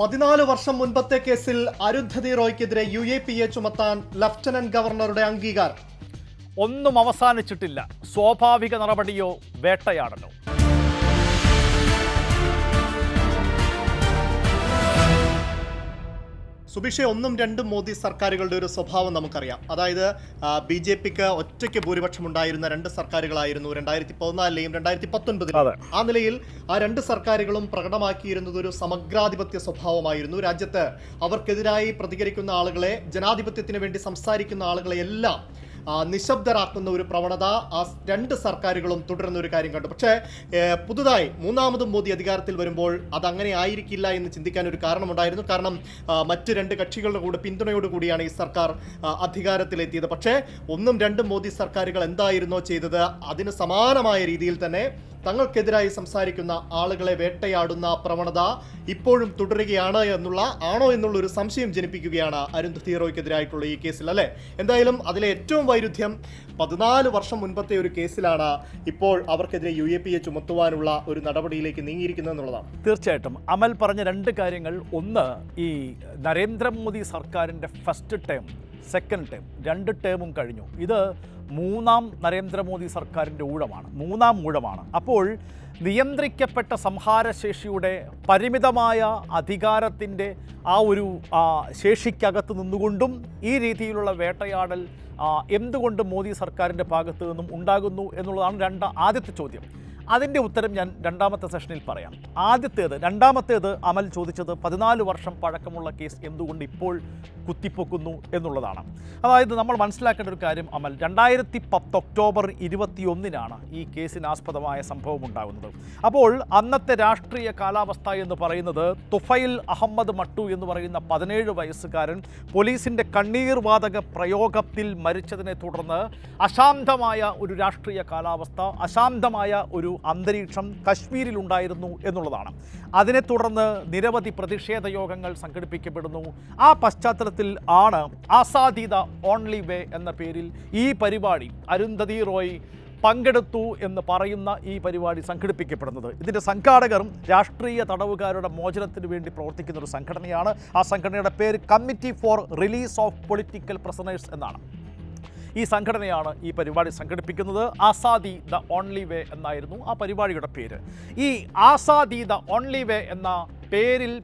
14 വർഷം മുൻപത്തെ കേസിൽ അരുന്ധതി റോയ്ക്കെതിരെ UAPA ചുമത്താൻ ലഫ്റ്റനന്റ് ഗവർണറുടെ അംഗീകാരം. ഒന്നും അവസാനിച്ചിട്ടില്ല. സ്വാഭാവിക നടപടിയോ വേട്ടയാടലോ? സുബിഷെ, 1-2 മോദി സർക്കാരുകളുടെ ഒരു സ്വഭാവം നമുക്കറിയാം. അതായത് BJPക്ക് ഒറ്റയ്ക്ക് ഭൂരിപക്ഷം ഉണ്ടായിരുന്ന 2 സർക്കാരുകളായിരുന്നു 2014ലെയും 2019ലെയും. ആ നിലയിൽ ആ 2 സർക്കാരുകളും പ്രകടമാക്കിയിരുന്നത് ഒരു സമഗ്രാധിപത്യ സ്വഭാവമായിരുന്നു. രാജ്യത്ത് അവർക്കെതിരായി പ്രതികരിക്കുന്ന ആളുകളെ, ജനാധിപത്യത്തിന് വേണ്ടി സംസാരിക്കുന്ന ആളുകളെ എല്ലാം നിശബ്ദരാക്കുന്ന ഒരു പ്രവണത ആ 2 സർക്കാരുകളും തുടരുന്ന ഒരു കാര്യം കണ്ടു. പക്ഷേ പുതുതായി 3ാമതും മോദി അധികാരത്തിൽ വരുമ്പോൾ അതങ്ങനെ ആയിരിക്കില്ല എന്ന് ചിന്തിക്കാൻ ഒരു കാരണമുണ്ടായിരുന്നു. കാരണം മറ്റ് 2 കക്ഷികളുടെ കൂടെ പിന്തുണയോടുകൂടിയാണ് ഈ സർക്കാർ അധികാരത്തിലെത്തിയത്. പക്ഷേ 1-2 മോദി സർക്കാരുകൾ എന്തായിരുന്നോ ചെയ്തത്, അതിന് സമാനമായ രീതിയിൽ തന്നെ തങ്ങൾക്കെതിരായി സംസാരിക്കുന്ന ആളുകളെ വേട്ടയാടുന്ന പ്രവണത ഇപ്പോഴും തുടരുകയാണ് ആണോ എന്നുള്ള ഒരു സംശയം ജനിപ്പിക്കുകയാണ് അരുന്ധതി റോയ്ക്കെതിരായിട്ടുള്ള ഈ കേസിൽ, അല്ലേ? എന്തായാലും അതിലെ ഏറ്റവും വൈരുദ്ധ്യം 14 വർഷം മുൻപത്തെ ഒരു കേസിലാണ് ഇപ്പോൾ അവർക്കെതിരെ UAPA ചുമത്തുവാനുള്ള ഒരു നടപടിയിലേക്ക് നീങ്ങിയിരിക്കുന്നത് എന്നുള്ളതാണ്. തീർച്ചയായിട്ടും അമൽ പറഞ്ഞ 2 കാര്യങ്ങൾ. ഒന്ന്, ഈ നരേന്ദ്രമോദി സർക്കാരിൻ്റെ ഫസ്റ്റ് ടേം, സെക്കൻഡ് ടേം, 2 ടേമും കഴിഞ്ഞു. ഇത് 3ാം നരേന്ദ്രമോദി സർക്കാരിൻ്റെ ഊഴമാണ്, 3ാം ഊഴമാണ്. അപ്പോൾ നിയന്ത്രിക്കപ്പെട്ട സംഹാരശേഷിയുടെ പരിമിതമായ അധികാരത്തിൻ്റെ ആ ഒരു ശേഷിക്കകത്ത് നിന്നുകൊണ്ടും ഈ രീതിയിലുള്ള വേട്ടയാടൽ എന്തുകൊണ്ട് മോദി സർക്കാരിൻ്റെ ഭാഗത്തു നിന്നും ഉണ്ടാകുന്നു എന്നുള്ളതാണ് ആദ്യത്തെ ചോദ്യം. അതിൻ്റെ ഉത്തരം ഞാൻ 2ാമത്തെ സെഷനിൽ പറയാം. രണ്ടാമത്തേത് അമൽ ചോദിച്ചത് 14 വർഷം പഴക്കമുള്ള കേസ് എന്തുകൊണ്ട് ഇപ്പോൾ കുത്തിപ്പൊക്കുന്നു എന്നുള്ളതാണ്. അതായത് നമ്മൾ മനസ്സിലാക്കേണ്ട ഒരു കാര്യം അമൽ, 2010 ഒക്ടോബർ 21-നാണ് ഈ കേസിനാസ്പദമായ സംഭവം ഉണ്ടാകുന്നത്. അപ്പോൾ അന്നത്തെ രാഷ്ട്രീയ കാലാവസ്ഥ എന്ന് പറയുന്നത് തുഫൈൽ അഹമ്മദ് മട്ടു എന്ന് പറയുന്ന 17 വയസ്സുകാരൻ പോലീസിൻ്റെ കണ്ണീർ വാതക പ്രയോഗത്തിൽ മരിച്ചതിനെ തുടർന്ന് അശാന്തമായ ഒരു രാഷ്ട്രീയ കാലാവസ്ഥ, അശാന്തമായ ഒരു അന്തരീക്ഷം കശ്മീരിലുണ്ടായിരുന്നു എന്നുള്ളതാണ്. അതിനെ തുടർന്ന് നിരവധി പ്രതിഷേധ യോഗങ്ങൾ സംഘടിപ്പിക്കപ്പെടുന്നു. ആ പശ്ചാത്തലത്തിൽ ആണ് ആസാദി ദ ഓൺലി വേ എന്ന പേരിൽ ഈ പരിപാടി, അരുന്ധതി റോയ് പങ്കെടുത്തു എന്ന് പറയുന്ന ഈ പരിപാടി സംഘടിപ്പിക്കപ്പെടുന്നത്. ഇതിൻ്റെ സംഘാടകർ രാഷ്ട്രീയ തടവുകാരുടെ മോചനത്തിന് വേണ്ടി പ്രവർത്തിക്കുന്ന ഒരു സംഘടനയാണ്. ആ സംഘടനയുടെ പേര് committee for release of political prisoners എന്നാണ്. ഈ സംഘടനയാണ് ഈ പരിപാടി സംഘടിപ്പിക്കുന്നത്. ആസാദി ദ ഓൺലി വേ എന്നായിരുന്നു ആ പരിപാടിയുടെ പേര്. ഈ ആസാദി ദ ഓൺലി വേ എന്ന പേരിൽ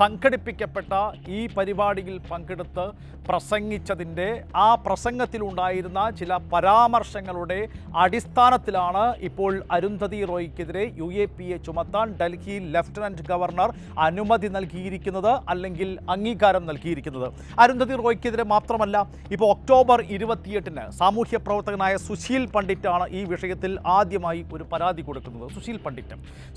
സംഘടിപ്പിക്കപ്പെട്ട ഈ പരിപാടിയിൽ പങ്കെടുത്ത് പ്രസംഗിച്ചതിൻ്റെ ആ പ്രസംഗത്തിലുണ്ടായിരുന്ന ചില പരാമർശങ്ങളുടെ അടിസ്ഥാനത്തിലാണ് ഇപ്പോൾ അരുന്ധതി റോയ്ക്കെതിരെ UAPA ചുമത്താൻ ഡൽഹി ലഫ്റ്റനന്റ് ഗവർണർ അനുമതി നൽകിയിരിക്കുന്നത്, അല്ലെങ്കിൽ അംഗീകാരം നൽകിയിരിക്കുന്നത്. അരുന്ധതി റോയ്ക്കെതിരെ മാത്രമല്ല, ഇപ്പോൾ ഒക്ടോബർ 28-ന് സാമൂഹ്യ പ്രവർത്തകനായ സുശീൽ പണ്ഡിറ്റാണ് ഈ വിഷയത്തിൽ ആദ്യമായി ഒരു പരാതി കൊടുക്കുന്നത്.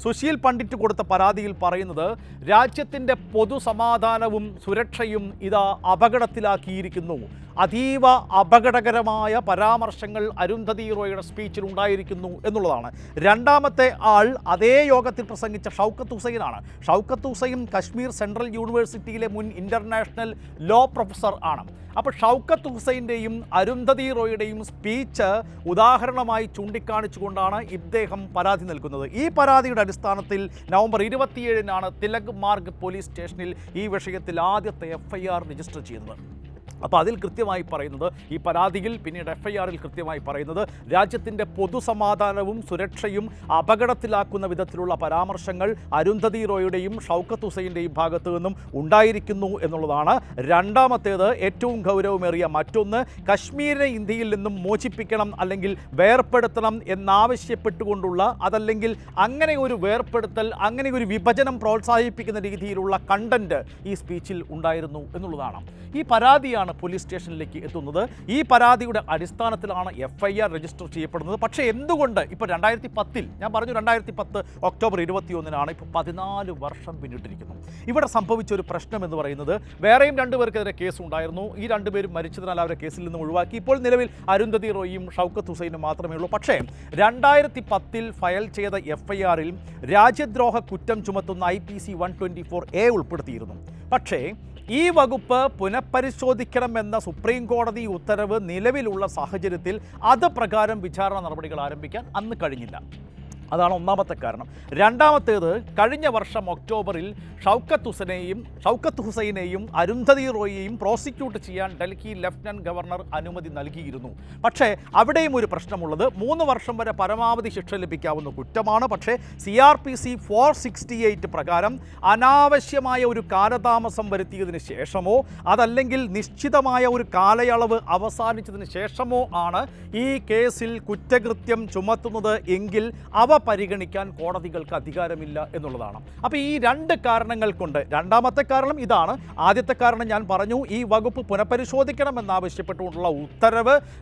സുശീൽ പണ്ഡിറ്റ് കൊടുത്ത പരാതിയിൽ പറയുന്നത് രാജ്യത്തിൻ്റെ പൊതുസമാധാനവും സുരക്ഷയും ഇതാ അപകടത്തിലാക്കിയിരിക്കുന്നു. അതീവ അപകടകരമായ പരാമർശങ്ങൾ അരുന്ധതി റോയുടെ സ്പീച്ചിൽ ഉണ്ടായിരിക്കുന്നു എന്നുള്ളതാണ്. 2ാമത്തെ ആൾ അതേ യോഗത്തിൽ പ്രസംഗിച്ച ഷൗക്കത്ത് ഹുസൈനാണ്. ഷൗക്കത്ത് ഹുസൈൻ കശ്മീർ സെൻട്രൽ യൂണിവേഴ്സിറ്റിയിലെ മുൻ ഇൻ്റർനാഷണൽ ലോ പ്രൊഫസർ ആണ്. അപ്പോൾ ഷൗക്കത്ത് ഹുസൈൻ്റെയും അരുന്ധതി റോയുടെയും സ്പീച്ച് ഉദാഹരണമായി ചൂണ്ടിക്കാണിച്ചുകൊണ്ടാണ് ഇദ്ദേഹം പരാതി നൽകുന്നത്. ഈ പരാതിയുടെ അടിസ്ഥാനത്തിൽ നവംബർ 27-നാണ് തിലക് മാർഗ് പോലീസ് സ്റ്റേഷനിൽ ഈ വിഷയത്തിൽ ആദ്യത്തെ FIR രജിസ്റ്റർ ചെയ്യുന്നത്. അപ്പോൾ അതിൽ കൃത്യമായി പറയുന്നത്, ഈ പരാതിയിൽ പിന്നീട് FIRൽ കൃത്യമായി പറയുന്നത്, രാജ്യത്തിൻ്റെ പൊതുസമാധാനവും സുരക്ഷയും അപകടത്തിലാക്കുന്ന വിധത്തിലുള്ള പരാമർശങ്ങൾ അരുന്ധതി റോയുടെയും ഷൗക്കത്ത് ഹുസൈൻ്റെയും ഭാഗത്തു നിന്നും ഉണ്ടായിരിക്കുന്നു എന്നുള്ളതാണ്. 2ാമത്തേത്, ഏറ്റവും ഗൗരവമേറിയ മറ്റൊന്ന്, കശ്മീരിനെ ഇന്ത്യയിൽ നിന്നും മോചിപ്പിക്കണം അല്ലെങ്കിൽ വേർപ്പെടുത്തണം എന്നാവശ്യപ്പെട്ടുകൊണ്ടുള്ള, അതല്ലെങ്കിൽ അങ്ങനെ ഒരു വേർപ്പെടുത്തൽ, അങ്ങനെ ഒരു വിഭജനം പ്രോത്സാഹിപ്പിക്കുന്ന രീതിയിലുള്ള കണ്ടന്റ് ഈ സ്പീച്ചിൽ ഉണ്ടായിരുന്നു എന്നുള്ളതാണ്. ഈ പരാതിയാണ് പോലീസ് സ്റ്റേഷനിലേക്ക് എത്തുന്നത്. ഈ പരാതിയുടെ അടിസ്ഥാനത്തിലാണ് FIR രജിസ്റ്റർ ചെയ്യപ്പെടുന്നത്. പക്ഷേ എന്തുകൊണ്ട് ഇപ്പോൾ 2010-ൽ, ഞാൻ പറഞ്ഞു 2010 ഒക്ടോബർ 21-നാണ്, ഇപ്പോൾ 14 വർഷം പിന്നിട്ടിരിക്കുന്നു. ഇവിടെ സംഭവിച്ച ഒരു പ്രശ്നം എന്ന് പറയുന്നത്, വേറെയും 2 പേർക്കെതിരെ കേസ് ഉണ്ടായിരുന്നു. ഈ 2 പേരും മരിച്ചതിനാൽ അവരെ കേസിൽ നിന്നും ഒഴിവാക്കി. ഇപ്പോൾ നിലവിൽ അരുന്ധതി റോയും ഷൗക്കത്ത് ഹുസൈനും മാത്രമേ ഉള്ളൂ. പക്ഷേ 2010-ൽ ഫയൽ ചെയ്ത FIRൽ രാജ്യദ്രോഹ കുറ്റം ചുമത്തുന്ന IPC 124A ഉൾപ്പെടുത്തിയിരുന്നു. പക്ഷേ ഈ വകുപ്പ് പുനഃപരിശോധിക്കണമെന്ന സുപ്രീം കോടതി ഉത്തരവ് നിലവിലുള്ള സാഹചര്യത്തിൽ അത് പ്രകാരം വിചാരണ നടപടികൾ ആരംഭിക്കാൻ അന്ന് കഴിഞ്ഞില്ല. അതാണ് ഒന്നാമത്തെ കാരണം. രണ്ടാമത്തേത്, കഴിഞ്ഞ വർഷം ഒക്ടോബറിൽ ഷൗക്കത്ത് ഹുസൈനെയും അരുന്ധതി റോയിയെയും പ്രോസിക്യൂട്ട് ചെയ്യാൻ ഡൽഹി ലഫ്റ്റനന്റ് ഗവർണർ അനുമതി നൽകിയിരുന്നു. പക്ഷേ അവിടെയും ഒരു പ്രശ്നമുള്ളത് 3 വർഷം വരെ പരമാവധി ശിക്ഷ ലഭിക്കാവുന്ന കുറ്റമാണ്. പക്ഷേ CRPC 468 പ്രകാരം അനാവശ്യമായ ഒരു കാലതാമസം വരുത്തിയതിന് ശേഷമോ അതല്ലെങ്കിൽ നിശ്ചിതമായ ഒരു കാലയളവ് അവസാനിച്ചതിന് ശേഷമോ ആണ് ഈ കേസിൽ കുറ്റകൃത്യം ചുമത്തുന്നത് എങ്കിൽ അവ പരിഗണിക്കാൻ കോടതികൾക്ക് അധികാരമില്ല എന്നുള്ളതാണ്. അപ്പോൾ ഈ 2 കാരണങ്ങൾ കൊണ്ട്, രണ്ടാമത്തെ കാരണം ഇതാണ്. ആദ്യത്തെ കാരണം ഞാൻ പറഞ്ഞു, ഈ വകുപ്പ് പുനഃപരിശോധിക്കണമെന്നാവശ്യപ്പെട്ടുകൊണ്ടുള്ള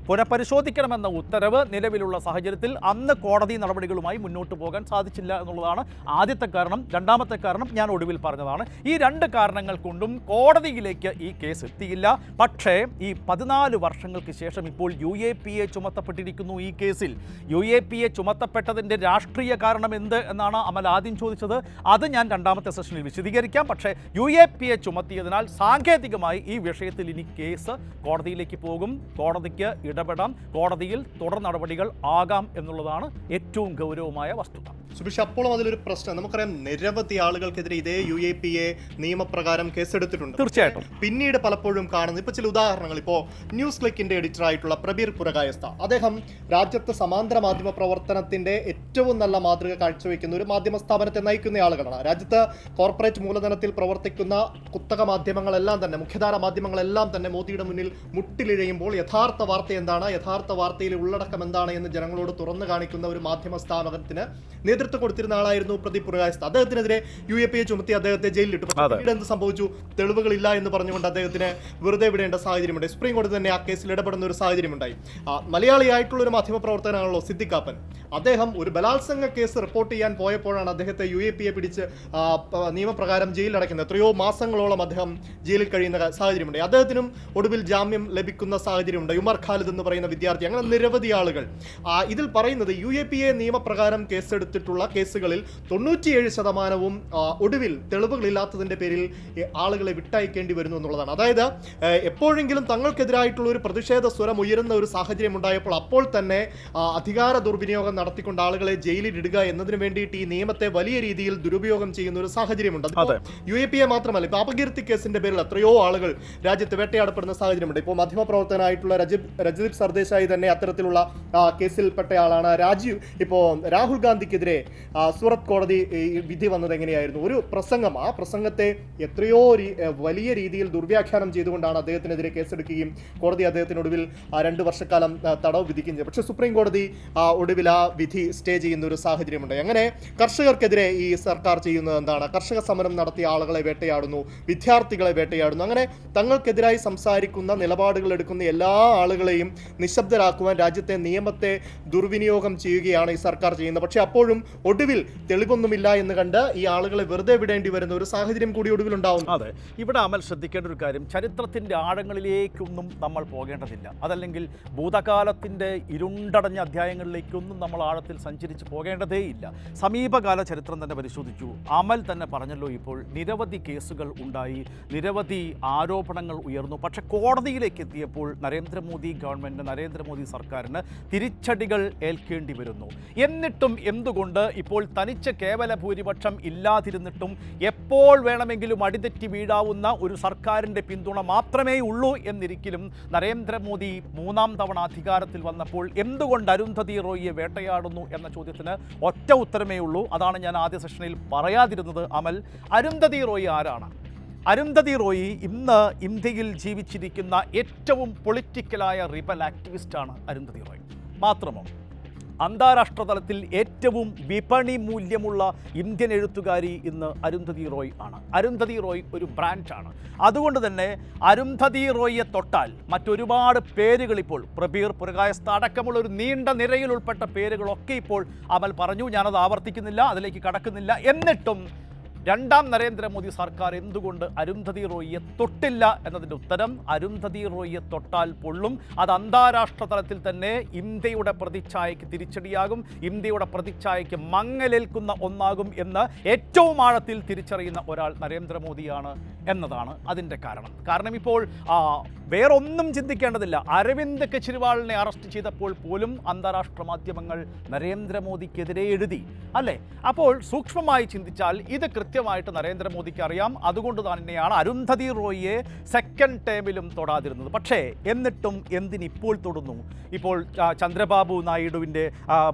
പുനഃപരിശോധിക്കണമെന്ന ഉത്തരവ് നിലവിലുള്ള സാഹചര്യത്തിൽ അന്ന് കോടതി നടപടികളുമായി മുന്നോട്ട് പോകാൻ സാധിച്ചില്ല എന്നുള്ളതാണ് ആദ്യത്തെ കാരണം. രണ്ടാമത്തെ കാരണം ഞാൻ ഒടുവിൽ പറഞ്ഞതാണ്. ഈ 2 കാരണങ്ങൾ കൊണ്ടും കോടതിയിലേക്ക് ഈ കേസ് എത്തിയില്ല. പക്ഷേ ഈ 14 വർഷങ്ങൾക്ക് ശേഷം ഇപ്പോൾ UAPA ചുമത്തപ്പെട്ടിരിക്കുന്നു. ഈ കേസിൽ UAPA ചുമത്തപ്പെട്ടതിൻ്റെ രാഷ്ട്രീയ കാരണം എന്ത് എന്നാണ് അമൽ ആദ്യം ചോദിച്ചത്. അത് ഞാൻ രണ്ടാമത്തെ സെഷനിൽ വിശദീകരിക്കാം. പക്ഷേ UAPA ചുമത്തിയതിനാൽ സാങ്കേതികമായി ഈ വിഷയത്തിൽ ഇനി കേസ് കോടതിയിലേക്ക് പോകും. കോടതിക്ക് ഇടപെടാം, കോടതിയിൽ തുടർ നടപടികൾ ആകാം എന്നുള്ളതാണ് ഏറ്റവും ഗൗരവമായ വസ്തുത. സുബിഷ്, അപ്പോഴും അതിലൊരു പ്രശ്നം നമുക്കറിയാം, നിരവധി ആളുകൾക്കെതിരെ ഇതേ UAPA നിയമപ്രകാരം കേസെടുത്തിട്ടുണ്ട്. തീർച്ചയായിട്ടും പിന്നീട് പലപ്പോഴും കാണുന്നു, ഇപ്പോൾ ചില ഉദാഹരണങ്ങൾ, ഇപ്പോൾ ന്യൂസ് ക്ലിക്കിന്റെ എഡിറ്ററായിട്ടുള്ള പ്രബീർ പുരകായസ്ഥ, അദ്ദേഹം രാജ്യത്ത് സമാന്തര മാധ്യമ പ്രവർത്തനത്തിന്റെ ഏറ്റവും നല്ല മാതൃക കാഴ്ചവെക്കുന്ന ഒരു മാധ്യമ സ്ഥാപനത്തെ നയിക്കുന്ന ആളുകളാണ്. രാജ്യത്ത് കോർപ്പറേറ്റ് മൂലധനത്തിൽ പ്രവർത്തിക്കുന്ന കുത്തക മാധ്യമങ്ങളെല്ലാം തന്നെ, മുഖ്യധാര മാധ്യമങ്ങളെല്ലാം തന്നെ മോദിയുടെ മുന്നിൽ മുട്ടിലിഴയുമ്പോൾ യഥാർത്ഥ വാർത്ത എന്താണ്, യഥാർത്ഥ വാർത്തയിലെ ഉള്ളടക്കം എന്താണ് എന്ന് ജനങ്ങളോട് തുറന്നു കാണിക്കുന്ന ഒരു മാധ്യമ സ്ഥാപനത്തിന് നേതൃത്വം കൊടുത്തിരുന്ന ആളായിരുന്നു പ്രദീപ് പുരകായസ്ഥ. അദ്ദേഹത്തിനെതിരെ UAPA ചുമത്തി അദ്ദേഹത്തെ ജയിലിലിട്ടു. പിന്നീട് എന്ത് സംഭവിച്ചു? തെളിവുകളില്ല എന്ന് പറഞ്ഞുകൊണ്ട് അദ്ദേഹത്തിന് വെറുതെ വിടേണ്ട സാഹചര്യമുണ്ടായി. സുപ്രീം കോടതി തന്നെ ആ കേസിൽ ഇടപെടുന്ന ഒരു സാഹചര്യമുണ്ടായി. മലയാളിയായിട്ടുള്ള ഒരു മാധ്യമ പ്രവർത്തകനാണല്ലോ സിദ്ദിഖ് കാപ്പൻ. അദ്ദേഹം ഒരു ബലാത്സംഗ കേസ് റിപ്പോർട്ട് ചെയ്യാൻ പോയപ്പോഴാണ് അദ്ദേഹത്തെ UAPA പിടിച്ച് നിയമപ്രകാരം ജയിലിലടയ്ക്കുന്നത്. എത്രയോ മാസങ്ങളോളം അദ്ദേഹം ജയിലിൽ കഴിയുന്ന സാഹചര്യമുണ്ടായി. അദ്ദേഹത്തിനും ഒടുവിൽ ജാമ്യം ലഭിക്കുന്ന സാഹചര്യമുണ്ട്. ഉമർ ഖാലിദ് എന്ന് പറയുന്ന വിദ്യാർത്ഥി, അങ്ങനെ നിരവധി ആളുകൾ. ഇതിൽ പറയുന്നത് UAPA നിയമപ്രകാരം കേസെടുത്തിട്ടുള്ള കേസുകളിൽ 97% ഒടുവിൽ തെളിവുകളില്ലാത്തതിന്റെ പേരിൽ ആളുകളെ വിട്ടയക്കേണ്ടി വരുന്നു എന്നുള്ളതാണ്. അതായത് എപ്പോഴെങ്കിലും തങ്ങൾക്കെതിരായിട്ടുള്ള ഒരു പ്രതിഷേധ സ്വരം ഉയരുന്ന ഒരു സാഹചര്യം ഉണ്ടായപ്പോൾ അപ്പോൾ തന്നെ അധികാര ദുർവിനിയോഗം നടത്തിക്കൊണ്ട് ആളുകളെ ജയിലിലിടുക എന്നതിന് വേണ്ടിയിട്ട് ഈ നിയമത്തെ വലിയ രീതിയിൽ ദുരുപയോഗം ചെയ്യുന്ന ഒരു സാഹചര്യമുണ്ട്. UAPA മാത്രമല്ല, ഇപ്പോൾ അപകീർത്തി കേസിന്റെ പേരിൽ എത്രയോ ആളുകൾ രാജ്യത്ത് വേട്ടയാടപ്പെടുന്ന സാഹചര്യമുണ്ട്. ഇപ്പോൾ മാധ്യമപ്രവർത്തകനായിട്ടുള്ള രജദീപ് സർദേശായി തന്നെ അത്തരത്തിലുള്ള കേസിൽപ്പെട്ട ആളാണ്. ഇപ്പോൾ രാഹുൽ ഗാന്ധിക്കെതിരെ സൂറത്ത് കോടതി വിധി വന്നത് എങ്ങനെയായിരുന്നു? ഒരു പ്രസംഗം, ആ പ്രസംഗത്തെ എത്രയോ വലിയ രീതിയിൽ ദുർവ്യാഖ്യാനം ചെയ്തുകൊണ്ടാണ് അദ്ദേഹത്തിനെതിരെ കേസെടുക്കുകയും കോടതി അദ്ദേഹത്തിനൊടുവിൽ 2 വർഷക്കാലം തടവ് വിധിക്കുകയും ചെയ്തു. പക്ഷേ സുപ്രീം കോടതി ഒടുവിൽ ആ വിധി സ്റ്റേ ചെയ്യുന്ന ഒരു സാഹചര്യമുണ്ട്. അങ്ങനെ കർഷകർക്കെതിരെ ഈ സർക്കാർ ചെയ്യുന്നത് എന്താണ്? കർഷക സമരം നടത്തിയ ആളുകളെ വേട്ടയാടുന്നു, വിദ്യാർത്ഥികളെ വേട്ടയാടുന്നു. അങ്ങനെ തങ്ങൾക്കെതിരായി സംസാരിക്കുന്ന, നിലപാടുകൾ എടുക്കുന്ന എല്ലാ ആളുകളെയും നിശബ്ദരാക്കുവാൻ രാജ്യത്തെ നിയമത്തെ ദുർവിനിയോഗം ചെയ്യുകയാണ് ഈ സർക്കാർ ചെയ്യുന്നത്. പക്ഷേ അപ്പോഴും ഒടുവിൽ തെളിവൊന്നുമില്ല എന്ന് കണ്ട് ഈ ആളുകളെ വെറുതെ വിടേണ്ടി വരുന്ന ഒരു സാഹചര്യം കൂടി ഒടുവിൽ ഉണ്ടാവും. അതെ, ഇവിടെ അമൽ ശ്രദ്ധിക്കേണ്ട ഒരു കാര്യം, ചരിത്രത്തിൻ്റെ ആഴങ്ങളിലേക്കൊന്നും നമ്മൾ പോകേണ്ടതില്ല. അതല്ലെങ്കിൽ ഭൂതകാലത്തിൻ്റെ ഇരുണ്ടടഞ്ഞ അധ്യായങ്ങളിലേക്കൊന്നും നമ്മൾ ആഴത്തിൽ സഞ്ചരിച്ച് പോകേണ്ടതേയില്ല. സമീപകാല ചരിത്രം തന്നെ പരിശോധിച്ചു. അമൽ തന്നെ പറഞ്ഞല്ലോ, ഇപ്പോൾ നിരവധി കേസുകൾ ഉണ്ടായി, നിരവധി ആരോപണങ്ങൾ ഉയർന്നു. പക്ഷേ കോടതിയിലേക്ക് എത്തിയപ്പോൾ നരേന്ദ്രമോദി ഗവൺമെൻറ്, നരേന്ദ്രമോദി സർക്കാരിന് തിരിച്ചടികൾ ഏൽക്കേണ്ടി വരുന്നു. എന്നിട്ടും എന്തുകൊണ്ട് ഇപ്പോൾ തനിച്ച് കേവല ഭൂരിപക്ഷം ഇല്ലാതിരുന്നിട്ടും എപ്പോൾ വേണമെങ്കിലും അടിതെറ്റി വീഴാവുന്ന ഒരു സർക്കാരിൻ്റെ പിന്തുണ മാത്രമേ ഉള്ളൂ എന്നിരിക്കലും നരേന്ദ്രമോദി 3ാം തവണ അധികാരത്തിൽ വന്നപ്പോൾ എന്തുകൊണ്ട് അരുന്ധതി റോയിയെ വേട്ടയാടുന്നു എന്ന ചോദ്യത്തിന് ഒറ്റ ഉത്തരമേ ഉള്ളൂ. അതാണ് ഞാൻ ആദ്യ സെഷനിൽ പറയാതിരുന്നത്. അമൽ, അരുന്ധതി റോയി ആരാണ്? അരുന്ധതി റോയി ഇന്ന് ഇന്ത്യയിൽ ജീവിച്ചിരിക്കുന്ന ഏറ്റവും പൊളിറ്റിക്കലായ റിബൽ ആക്ടിവിസ്റ്റാണ് അരുന്ധതി റോയ്. മാത്രമോ, അന്താരാഷ്ട്ര തലത്തിൽ ഏറ്റവും വിപണി മൂല്യമുള്ള ഇന്ത്യൻ എഴുത്തുകാരി ഇന്ന് അരുന്ധതി റോയ് ആണ്. അരുന്ധതി റോയ് ഒരു ബ്രാൻഡാണ്. അതുകൊണ്ട് തന്നെ അരുന്ധതി റോയിയെ തൊട്ടാൽ മറ്റൊരുപാട് പേരുകൾ, ഇപ്പോൾ പ്രബീർ പുരകായസ്ഥ അടക്കമുള്ള ഒരു നീണ്ട നിരയിൽ ഉൾപ്പെട്ട പേരുകളൊക്കെ ഇപ്പോൾ അമൽ പറഞ്ഞു. ഞാനത് ആവർത്തിക്കുന്നില്ല, അതിലേക്ക് കടക്കുന്നില്ല. എന്നിട്ടും രണ്ടാം നരേന്ദ്രമോദി സർക്കാർ എന്തുകൊണ്ട് അരുന്ധതി റോയിയെ തൊട്ടില്ല എന്നതിൻ്റെ ഉത്തരം, അരുന്ധതി റോയിയെ തൊട്ടാൽ പൊള്ളും. അത് അന്താരാഷ്ട്ര തലത്തിൽ തന്നെ ഇന്ത്യയുടെ പ്രതിച്ഛായയ്ക്ക് തിരിച്ചടിയാകും, ഇന്ത്യയുടെ പ്രതിച്ഛായയ്ക്ക് മങ്ങലേൽക്കുന്ന ഒന്നാകും എന്ന് ഏറ്റവും ആഴത്തിൽ തിരിച്ചറിയുന്ന ഒരാൾ നരേന്ദ്രമോദിയാണ് എന്നതാണ് അതിൻ്റെ കാരണം. ഇപ്പോൾ വേറൊന്നും ചിന്തിക്കേണ്ടതില്ല. അരവിന്ദ് കെജ്രിവാളിനെ അറസ്റ്റ് ചെയ്തപ്പോൾ പോലും അന്താരാഷ്ട്ര മാധ്യമങ്ങൾ നരേന്ദ്രമോദിക്കെതിരെ എഴുതി, അല്ലേ? അപ്പോൾ സൂക്ഷ്മമായി ചിന്തിച്ചാൽ ഇത് കൃത്യമായിട്ട് നരേന്ദ്രമോദിക്ക് അറിയാം. അതുകൊണ്ട് തന്നെയാണ് അരുന്ധതി റോയിയെ സെക്കൻഡ് ടേമിലും തൊടാതിരുന്നത്. പക്ഷേ എന്നിട്ടും എന്തിനിപ്പോൾ തൊടുന്നു? ഇപ്പോൾ ചന്ദ്രബാബു നായിഡുവിൻ്റെ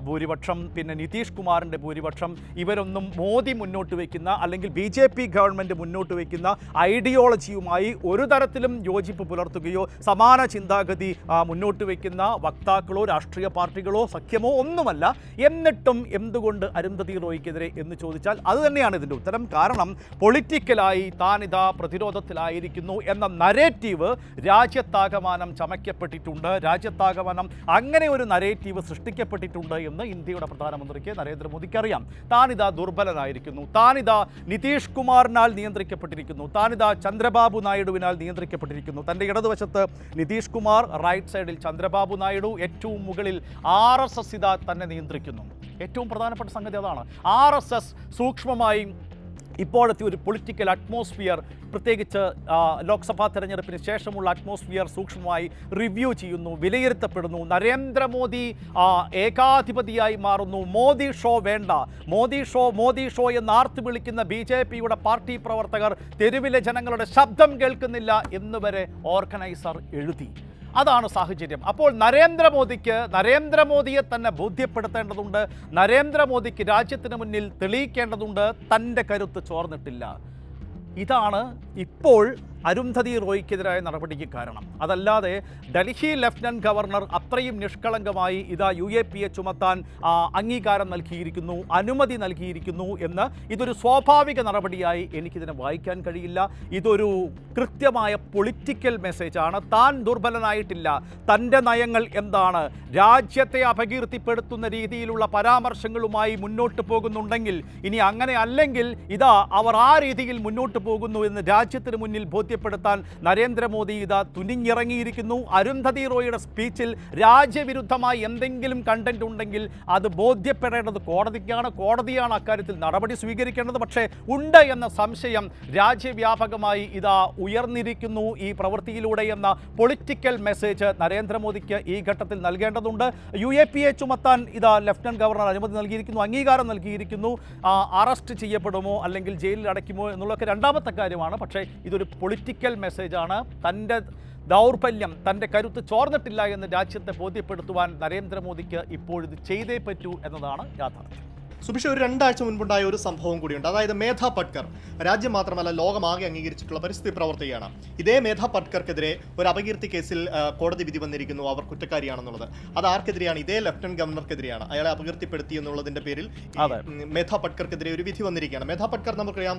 ഭൂരിപക്ഷം, പിന്നെ നിതീഷ് കുമാറിൻ്റെ ഭൂരിപക്ഷം, ഇവരൊന്നും മോദി മുന്നോട്ട് വയ്ക്കുന്ന അല്ലെങ്കിൽ BJP ഗവൺമെൻറ് മുന്നോട്ട് വയ്ക്കുന്ന ഐഡിയോളജിയുമായി ഒരു തരത്തിലും യോജിപ്പ് പുലർത്തുകയോ സമാന ചിന്താഗതി മുന്നോട്ട് വയ്ക്കുന്ന വക്താക്കളോ രാഷ്ട്രീയ പാർട്ടികളോ സഖ്യമോ ഒന്നുമല്ല. എന്നിട്ടും എന്തുകൊണ്ട് അരുന്ധതി റോയിക്കെതിരെ എന്ന് ചോദിച്ചാൽ അത് തന്നെയാണ് ഇതിൻ്റെ ഉത്തരം. കാരണം പൊളിറ്റിക്കലായി താനിതാ പ്രതിരോധത്തിലായിരിക്കുന്നു എന്ന നരേറ്റീവ് രാജ്യത്താകമാനം ചമയ്ക്കപ്പെട്ടിട്ടുണ്ട്. രാജ്യത്താകമാനം അങ്ങനെ ഒരു നരേറ്റീവ് സൃഷ്ടിക്കപ്പെട്ടിട്ടുണ്ട് എന്ന് ഇന്ത്യയുടെ പ്രധാനമന്ത്രിക്ക് നരേന്ദ്രമോദിക്ക് അറിയാം. താനിതാ ദുർബലനായിരിക്കുന്നു, താനിതാ നിതീഷ് കുമാറിനാൽ നിയന്ത്രിക്കപ്പെട്ടിരിക്കുന്നു, താനിതാ ചന്ദ്രബാബു നായിഡുവിനാൽ നിയന്ത്രിക്കപ്പെട്ടിരിക്കുന്നു. തൻ്റെ ഇടതുവശത്ത് നിതീഷ് കുമാർ, റൈറ്റ് സൈഡിൽ ചന്ദ്രബാബു നായിഡു, ഏറ്റവും മുകളിൽ RSS ഇതാ തന്നെ നിയന്ത്രിക്കുന്നു. ഏറ്റവും പ്രധാനപ്പെട്ട സംഗതി അതാണ്. RSS സൂക്ഷ്മമായി ഇപ്പോഴത്തെ ഒരു പൊളിറ്റിക്കൽ അറ്റ്മോസ്ഫിയർ, പ്രത്യേകിച്ച് ലോക്സഭാ തെരഞ്ഞെടുപ്പിന് ശേഷമുള്ള അറ്റ്മോസ്ഫിയർ സൂക്ഷ്മമായി റിവ്യൂ ചെയ്യുന്നു, വിലയിരുത്തപ്പെടുന്നു. നരേന്ദ്രമോദി ഏകാധിപതിയായി മാറുന്നു. മോദി ഷോ വേണ്ട, മോദി ഷോ എന്ന് ആർത്ത് വിളിക്കുന്ന BJPയുടെ പാർട്ടി പ്രവർത്തകർ തെരുവിലെ ജനങ്ങളുടെ ശബ്ദം കേൾക്കുന്നില്ല എന്നുവരെ ഓർഗനൈസർ എഴുതി. അതാണ് സാഹചര്യം. അപ്പോൾ നരേന്ദ്രമോദിയെ തന്നെ ബോധ്യപ്പെടുത്തേണ്ടതുണ്ട്. നരേന്ദ്രമോദിക്ക് രാജ്യത്തിന് മുന്നിൽ തെളിയിക്കേണ്ടതുണ്ട് തൻ്റെ കരുത്ത് ചോർന്നിട്ടില്ല. ഇതാണ് ഇപ്പോൾ അരുന്ധതി റോയിക്കെതിരായ നടപടിക്ക് കാരണം. അതല്ലാതെ ഡൽഹി ലഫ്റ്റനന്റ് ഗവർണർ അത്രയും നിഷ്കളങ്കമായി ഇതാ UAPA ചുമത്താൻ അംഗീകാരം നൽകിയിരിക്കുന്നു, അനുമതി നൽകിയിരിക്കുന്നു എന്ന് ഇതൊരു സ്വാഭാവിക നടപടിയായി എനിക്കിതിനെ വായിക്കാൻ കഴിയില്ല. ഇതൊരു കൃത്യമായ പൊളിറ്റിക്കൽ മെസ്സേജാണ്. താൻ ദുർബലനായിട്ടില്ല, തൻ്റെ നയങ്ങൾ എന്താണ്, രാജ്യത്തെ അപകീർത്തിപ്പെടുത്തുന്ന രീതിയിലുള്ള പരാമർശങ്ങളുമായി മുന്നോട്ട് പോകുന്നുണ്ടെങ്കിൽ, ഇനി അങ്ങനെ അല്ലെങ്കിൽ ഇതാ അവർ ആ രീതിയിൽ മുന്നോട്ട് പോകുന്നു എന്ന് രാജ്യത്തിന് മുന്നിൽ ബോധ്യപ്പെടുത്താൻ നരേന്ദ്രമോദി ഇതാ തുനിഞ്ഞിറങ്ങിയിരിക്കുന്നു. അരുന്ധതി റോയിയുടെ സ്പീച്ചിൽ രാജ്യവിരുദ്ധമായി എന്തെങ്കിലും കണ്ടന്റ് ഉണ്ടെങ്കിൽ അത് ബോധ്യപ്പെടേണ്ടത് കോടതിയാണ് അക്കാര്യത്തിൽ നടപടി സ്വീകരിക്കേണ്ടത്. പക്ഷേ ഉണ്ട് എന്ന സംശയം രാജ്യവ്യാപകമായി ഇതാ ഉയർന്നിരിക്കുന്നു ഈ പ്രവൃത്തിയിലൂടെ എന്ന പൊളിറ്റിക്കൽ മെസ്സേജ് നരേന്ദ്രമോദിക്ക് ഈ ഘട്ടത്തിൽ നൽകേണ്ടതുണ്ട്. UAPA ചുമത്താൻ ഇതാ ലഫ്റ്റനന്റ് ഗവർണർ അനുമതി നൽകിയിരിക്കുന്നു, അംഗീകാരം നൽകിയിരിക്കുന്നു. അറസ്റ്റ് ചെയ്യപ്പെടുമോ അല്ലെങ്കിൽ ജയിലിൽ അടയ്ക്കുമോ എന്നുള്ളതൊക്കെ രണ്ടാമത്തെ കാര്യമാണ്. പക്ഷേ ഇതൊരു പൊളിറ്റിക്കൽ മെസ്സേജാണ്. തൻ്റെ ദൗർബല്യം, തൻ്റെ കരുത്ത് ചോർന്നിട്ടില്ല എന്ന് രാജ്യത്തെ ബോധ്യപ്പെടുത്തുവാൻ നരേന്ദ്രമോദിക്ക് ഇപ്പോഴിത് ചെയ്തേ പറ്റൂ എന്നതാണ് യാഥാർത്ഥ്യം. സുബിഷ, ഒരു 2 ആഴ്ച മുൻപുണ്ടായ ഒരു സംഭവം കൂടിയുണ്ട്. അതായത് മേധ പട്കർ രാജ്യം മാത്രമല്ല ലോകമാകെ അംഗീകരിച്ചിട്ടുള്ള പരിസ്ഥിതി പ്രവർത്തകയാണ്. ഇതേ മേധ പട്കർക്കെതിരെ ഒരു അപകീർത്തി കേസിൽ കോടതി വിധി വന്നിരിക്കുന്നു, അവർ കുറ്റക്കാരിയാണെന്നുള്ളത്. അത് ആർക്കെതിരെയാണ്? ഇതേ ലഫ്റ്റനന്റ് ഗവർണർക്കെതിരെയാണ്. അയാളെ അപകീർത്തിപ്പെടുത്തി എന്നുള്ളതിന്റെ പേരിൽ മേധ പട്കർക്കെതിരെ ഒരു വിധി വന്നിരിക്കുകയാണ്. മേധ പട്കർ നമുക്കറിയാം,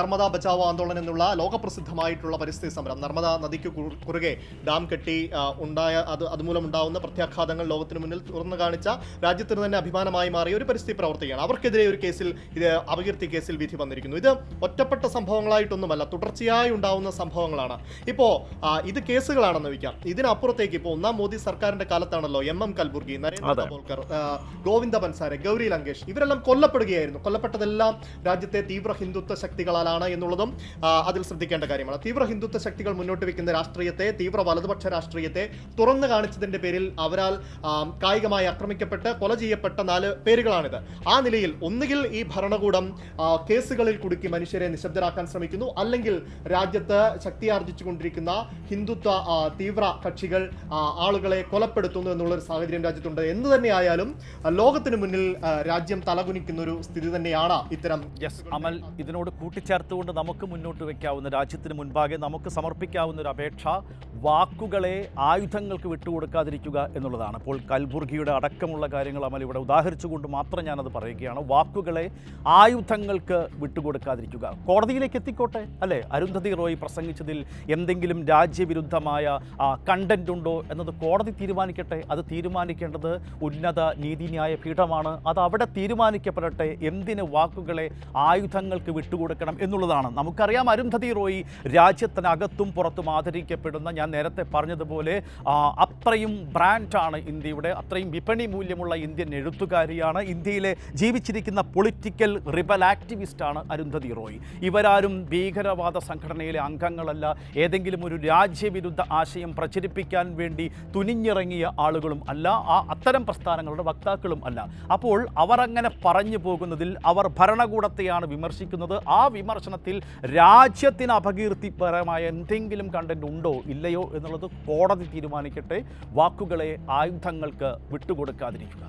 നർമ്മദ ബച്ചാവോ ആന്തോളൻ എന്നുള്ള ലോകപ്രസിദ്ധമായിട്ടുള്ള പരിസ്ഥിതി സമരം, നർമ്മദ നദിക്ക് കുറുകെ ഡാം കെട്ടി അതുമൂലം ഉണ്ടാവുന്ന പ്രത്യാഘാതങ്ങൾ ലോകത്തിന് മുന്നിൽ തുറന്നു കാണിച്ച, രാജ്യത്തിന് തന്നെ അഭിമാനമായി മാറിയ ഒരു പരിസ്ഥിതി പ്രവർത്തകയാണ്. അവർക്കെതിരെ ഒരു കേസിൽ, ഇത് അപകീർത്തി കേസിൽ വിധി വന്നിരിക്കുന്നു. ഇത് ഒറ്റപ്പെട്ട സംഭവങ്ങളായിട്ടൊന്നുമല്ല, തുടർച്ചയായി ഉണ്ടാവുന്ന സംഭവങ്ങളാണ്. ഇപ്പോൾ ഇത് കേസുകളാണെന്ന് വയ്ക്കാം. ഇതിനപ്പുറത്തേക്ക് ഇപ്പോൾ 1ാം മോദി സർക്കാരിന്റെ കാലത്താണല്ലോ MM കൽബുർഗി, നരേന്ദ്ര ദാബോൾക്കർ, ഗോവിന്ദ ബൻസാരെ, ഗൗരി ലങ്കേഷ് ഇവരെല്ലാം കൊല്ലപ്പെടുകയായിരുന്നു. കൊല്ലപ്പെട്ടതെല്ലാം രാജ്യത്തെ തീവ്ര ഹിന്ദുത്വ ശക്തികളാലാണ് എന്നുള്ളതും അതിൽ ശ്രദ്ധിക്കേണ്ട കാര്യമാണ്. തീവ്ര ഹിന്ദുത്വ ശക്തികൾ മുന്നോട്ട് വയ്ക്കുന്ന രാഷ്ട്രീയത്തെ, തീവ്ര വലതുപക്ഷ രാഷ്ട്രീയത്തെ തുറന്നു കാണിച്ചതിന്റെ പേരിൽ അവരാൽ കായികമായി ആക്രമിക്കപ്പെട്ട് കൊല ചെയ്യപ്പെട്ട 4 പേരുകളാണിത്. ആ നിലയിൽ ഒന്നുകിൽ ഈ ഭരണകൂടം കേസുകളിൽ കുടുക്കി മനുഷ്യരെ നിശബ്ദരാക്കാൻ ശ്രമിക്കുന്നു, അല്ലെങ്കിൽ രാജ്യത്ത് ശക്തിയാർജിച്ചുകൊണ്ടിരിക്കുന്ന ഹിന്ദുത്വ തീവ്ര കക്ഷികൾ ആളുകളെ കൊലപ്പെടുത്തുന്നു എന്നുള്ളൊരു സാഹചര്യം രാജ്യത്തുണ്ട്. എന്തു തന്നെയായാലും ലോകത്തിന് മുന്നിൽ രാജ്യം തലകുനിക്കുന്ന ഒരു സ്ഥിതി തന്നെയാണ് ഇത്തരം. അമൽ, ഇതിനോട് കൂട്ടിച്ചേർത്തുകൊണ്ട് നമുക്ക് മുന്നോട്ട് വയ്ക്കാവുന്ന, രാജ്യത്തിന് മുൻപാകെ നമുക്ക് സമർപ്പിക്കാവുന്ന ഒരു അപേക്ഷ വാക്കുകളെ ആയുധങ്ങൾക്ക് വിട്ടുകൊടുക്കാതിരിക്കുക എന്നുള്ളതാണ്. അപ്പോൾ കൽബുർഗിയുടെ അടക്കമുള്ള കാര്യങ്ങൾ അമൽ ഇവിടെ ഉദാഹരിച്ചുകൊണ്ട് മാത്രം ഞാനത് പറയുക. പറയുകയാണ്, വാക്കുകളെ ആയുധങ്ങൾക്ക് വിട്ടുകൊടുക്കാതിരിക്കുക. കോടതിയിലേക്ക് എത്തിക്കോട്ടെ അല്ലേ? അരുന്ധതി റോയ് പ്രസംഗിച്ചതിൽ എന്തെങ്കിലും രാജ്യവിരുദ്ധമായ കണ്ടന്റ് ഉണ്ടോ എന്നത് കോടതി തീരുമാനിക്കട്ടെ. അത് തീരുമാനിക്കേണ്ടത് ഉന്നത നീതിന്യായ പീഠമാണ്. അത് അവിടെ തീരുമാനിക്കപ്പെടട്ടെ എന്തിന് വാക്കുകളെ ആയുധങ്ങൾക്ക് വിട്ടുകൊടുക്കണം എന്നുള്ളതാണ്. നമുക്കറിയാം അരുന്ധതി റോയ് രാജ്യത്തിനകത്തും പുറത്തും ആദരിക്കപ്പെടുന്ന, ഞാൻ നേരത്തെ പറഞ്ഞതുപോലെ അത്രയും ബ്രാൻഡാണ് ഇന്ത്യയുടെ, അത്രയും വിപണി മൂല്യമുള്ള ഇന്ത്യൻ എഴുത്തുകാരിയാണ്. ഇന്ത്യയിലെ ജീവിച്ചിരിക്കുന്ന പൊളിറ്റിക്കൽ റിബൽ ആക്ടിവിസ്റ്റാണ് അരുന്ധതി റോയ്. ഇവരാരും ഭീകരവാദ സംഘടനയിലെ അംഗങ്ങളല്ല, ഏതെങ്കിലും ഒരു രാജ്യവിരുദ്ധ ആശയം പ്രചരിപ്പിക്കാൻ വേണ്ടി തുനിഞ്ഞിറങ്ങിയ ആളുകളും അല്ല, അത്തരം പ്രസ്ഥാനങ്ങളുടെ വക്താക്കളും അല്ല. അപ്പോൾ അവർ അങ്ങനെ പറഞ്ഞു പോകുന്നതിൽ അവർ ഭരണകൂടത്തെയാണ് വിമർശിക്കുന്നത്. ആ വിമർശനത്തിൽ രാജ്യത്തിന് അപകീർത്തിപരമായ എന്തെങ്കിലും കണ്ടന്റ് ഉണ്ടോ ഇല്ലയോ എന്നുള്ളത് കോടതി തീരുമാനിക്കട്ടെ. വാക്കുകളെ ആയുധങ്ങൾക്ക് വിട്ടുകൊടുക്കാതിരിക്കുക.